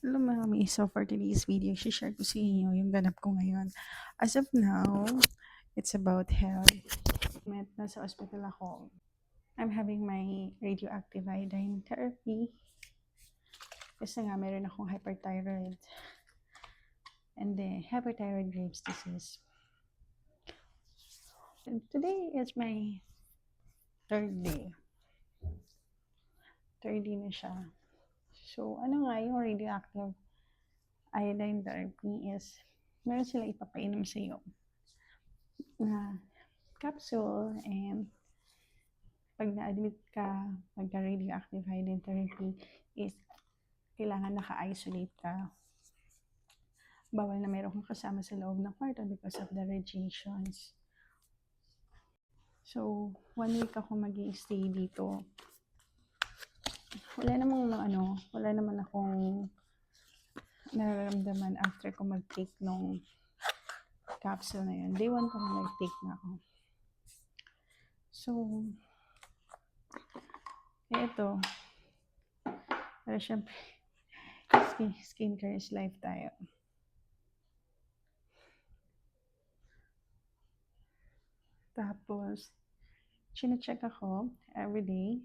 Hello mami, so for today's video, share ko sa inyo yung ganap ko ngayon. As of now, it's about health. Nasa hospital ako. I'm having my radioactive iodine therapy. Kasi nga meron akong hyperthyroid. And then hyperthyroid Graves' disease. And today is my third day. Third day na siya. So, ano nga yung radioactive iodine therapy is, meron sila ipapainom sa iyo na capsule, and pag na-admit ka magka-radioactive iodine therapy is kailangan naka-isolate ka. Bawal na meron kang kasama sa loob ng kwarto because of the radiations. So, 1 week ako mag-i-stay dito. Wala naman akong nararamdaman after ko mag-take nung capsule na yun. Day 1 ko na nag-take na ako. So, ito. Pero syempre, skincare is life tayo. Tapos, chine-check ako everyday